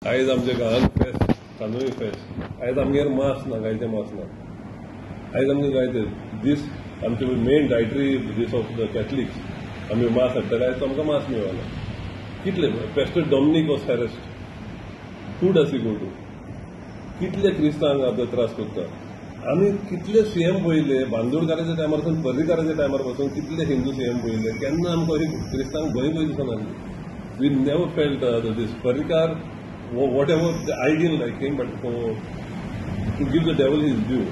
आयज आमच्या गांवांत फेस्त कांदोळी फेस्त आयज आमगेर मास ना गायचे मास ना आयज आमगे गायचे दीस आमचे main dietary dish of the Catholics आमी मास हाडटाले आयज आमकां मास मेळना कितले pastor Dominic was arrested to does he go to कितले क्रिस्तांक आपले त्रास करता आमी कितले सीएम पळयले बांदोडकाराच्या टायमार पासून पर्रीकाराच्या टायमार पासून कितले हिंदू सीएम पळयले केन्ना आमकां क्रिस्तांक भंय दिसना we never felt this Parrikar whatever I didn't like him, but to give the devil his due,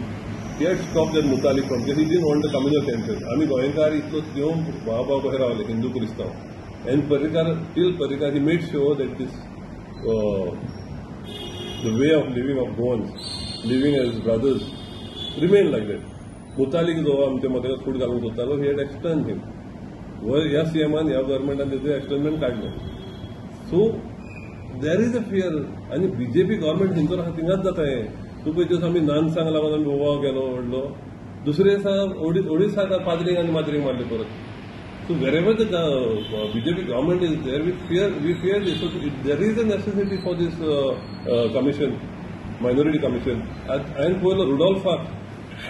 he had stopped that Mutalik from because he didn't want the communal tension. आम्ही गोंयकार इतलो येवन भाव कशे रावले हिंदू क्रिस्तांव and Parrikar till Parrikar he made sure that this the way of living of Goans, living as brothers, remained like that. Mutalik जो आमच्या मताक फूट घालूंक सोदतालो he had externed him. ह्या सीएमान ह्या गव्हर्नमेंटान तेजे एक्सटर्नमेंट काडलें. So there is a fear आनी BJP government Hindu आहा थिंगाच जाता हें तूं पळय दिवस आमी नानसांग लागून आमी बोवाव गेलो व्हडलो दुसरे दिसा ओडिसाक पाद्रींग आनी माद्रींग मारले परत so wherever the BJP government is there we fear this so there is a necessity for this commission minority commission हांवें पळयलो रुडॉल्फाक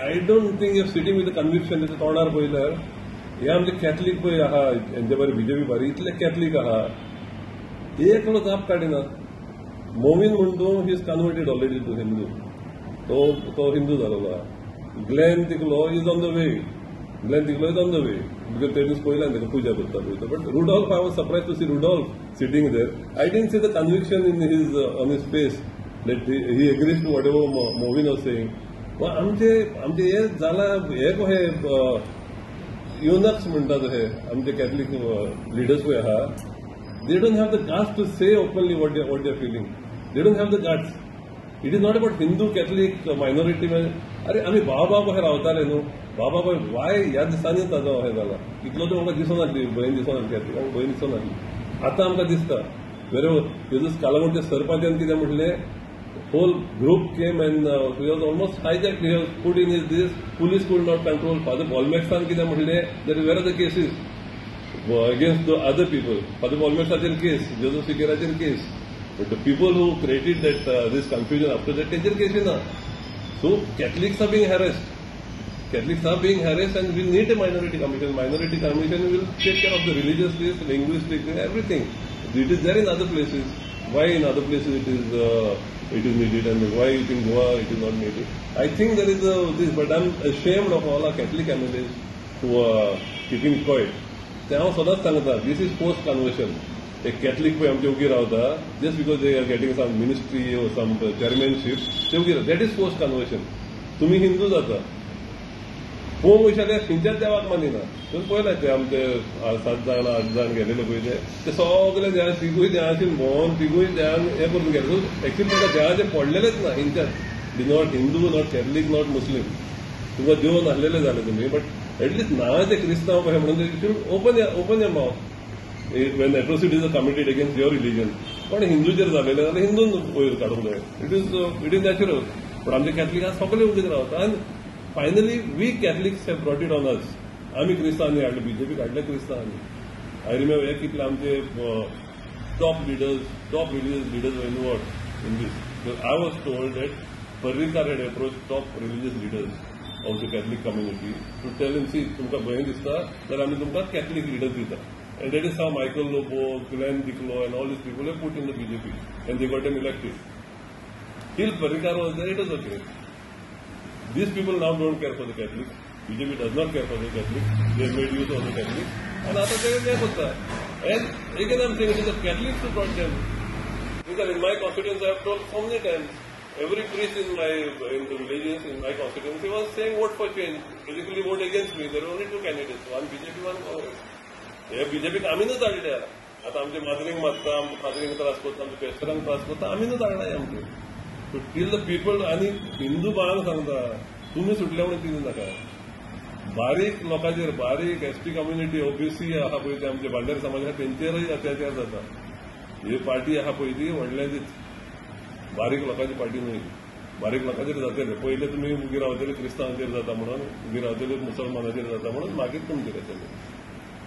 I don't think if sitting with the conviction तेच्या तोंडार पळयल्यार हे आमचे कॅथलीक पळय आहा हेंचे बरें बीजेपी बारी इतले कॅथलीक आहा एकलो जाप काडिना मोमीन म्हणटू he is converted already to Hindu तो हिंदू जालेलो आहा Glenn Ticlo is on the way because ते दीस पयल्यान ताका पुजा करता पळयता but Rudolf I was surprise to see Rudolf sitting there I didn't see the conviction in his on his face let he agrees to whatever Mauvin was saying आमचे हे जाला हे कहे युनक्स म्हणटात हे आमचे कॅथलीक लिडर्स पळय आहा they don't have the guts to say openly what they're feeling. They don't have the guts. It is not about Hindu, Catholic, minority. अरे आम्ही भाव कशे रावताले न्हू भाव वाय ह्या दिसांनी ताजो अशें जाला इतलो तो म्हाका दिसूं नासली भंय दिसूं नासली कॅथलिकांक भंय दिसूं नासली आतां आमकां दिसता बरोबर तेजो कालावड सरपाच्यान कितें म्हटलें whole group came and he was almost hijacked. He was put in his this. Police could not control. Father Bolmexan कितें म्हटलें that where are the cases against the other people. Father Bolmexan case, Joseph Sikera's case. But the people who created that this confusion after that, their case is not. So Catholics are being harassed. And we need a minority commission. Minority commission will take care of the religious list, linguistic, everything. It is there in other places. Why in other places it is needed and why in Goa it is not needed? I think there is this, but I'm ashamed of all our Catholic MLAs who are keeping quiet. ते हांव सदांच सांगता this is post conversion एक Catholic पळय आमचे उगी रावता just because they are getting some ministry ओ सम चेअरमॅनशीप ते उगी रावता दॅट इज पोस्ट कन्वर्शन तुम्ही हिंदू जाता होम वैशाल्या खंयच्याच देवाक मानिना तुमी पळयलां ते आमचे 7 जाण 8 जाण गेलेले पळय ते सगळे देवा तिगूय देवांशीन भोंवन तिगूय देवान हें करून गेले सो एक्चुअली ताका देवाचे पडलेलेच ना हिंच्यात not Hindu not Catholic not Muslim तुमकां देव नासलेले जाले तुमी बट एटलीस्ट नावाचे क्रिस्तांव कशें म्हणून you should open your mouth when atrocities are committed against your religion पण हिंदूचेर जालेले जाल्यार हिंदून वयर काडूंक जाय इट इज नॅचरल पण आमचे कॅथलिकां सगळे उगीत रावता आनी finally we Catholics have brought it on us आमी क्रिस्तांवांनी हाडले बीजेपी काडले क्रिस्तांवांनी आय रिमेंबर हे कितले आमचे top religious leaders were involved in this I was told that Parrikar had approach top religious leaders of the Catholic community to tell him, see, तुमका भंय दिसता जाल्यार आमी तुमकां Catholic leaders दिता. And that is how Michael Lobo, Glenn Diclo and all these people were put in the BJP and they got them elected. Till Parrikar was there, it was okay. These people now don't care for the Catholics. BJP does not care for the Catholics. They have made use of the Catholics. And after that, they have done. And again I'm saying it is the Catholics who brought them. Because in my constituency I have told so many times, every priest in the villages in my constituency was saying vote for change. Basically vote against me. There were only 2 candidates, one BJP, one Congress. हे BJP आमीनूच हाडले आता आमचे माद्रींक मारता फादरींक त्रास करता आमच्या पेस्टरांक त्रास करता आमीनूच हाडलाय आमचे सो टील द पीपल आनी हिंदू बाळांक सांगता तुमी सुटले म्हणून तिनू नाका बारीक लोकांचेर बारीक एसटी कम्युनिटी ओबीसी आहा पळय ते आमचे भांडार समाज आहा तेंचेरय अत्याचार जाता ही पार्टी आहा पळय ती व्हडल्याचीच बारीक लोकांची पार्टी न्हय बारीक लोकांचेर जातले पयले तुमी उगी रावतले क्रिस्तांवांचेर जाता म्हणून उगी रावतले मुसलमानांचेर जाता म्हणून मागीर तुमचेर येतले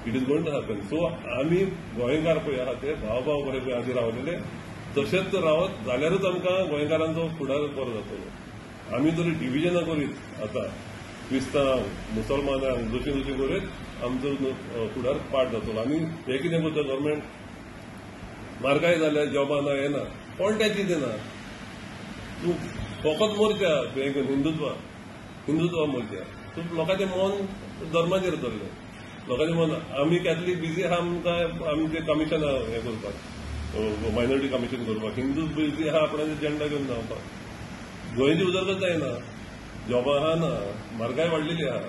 it is going to happen so आमी गोंयकार पळय आहा ते भाव बरे पळय आदी रावलेले तशेंच रावत जाल्यारूच आमकां गोंयकारांचो फुडार बरो जातलो. आमी जरी डिव्हिजनां करीत आतां क्रिस्तांव मुसलमानांक जशी करीत आमचो फुडार पाड जातलो. आनी हे कितें करता गव्हर्मेंट, म्हारगाय जाल्या जॉबां ना हें ना, कोण टॅक्सी दिना. तूं फकत मोर्चा हिंदुत्वा मोर्चा. सो लोकांचें मन धर्माचेर धरलें. लोकांचें मन आमी कॅथलीक बिजी आहा आमकां आमचें कमिशन हें करपाक, मायनॉरिटी कमिशन करपाक. हिंदू बिजी आहा आपणाचे झेंडा घेवन धांवपाक. गोंयची उदरगत जायना, जॉबां आहा ना, म्हारगाय वाडलेली आहा.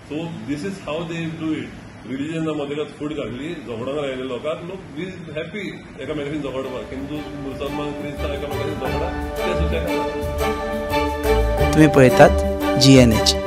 So this is how they do it. रिलिजना मदेगात फूट घातली, झगडोंक राहिले लोकांक. लोक दीज हॅपी एकामेकांनी झगडपाक. हिंदू मुसलमान क्रिस्तांव एकामेकांनी झगडा ते सुशेगाद. तुम्ही पळयतात GNH.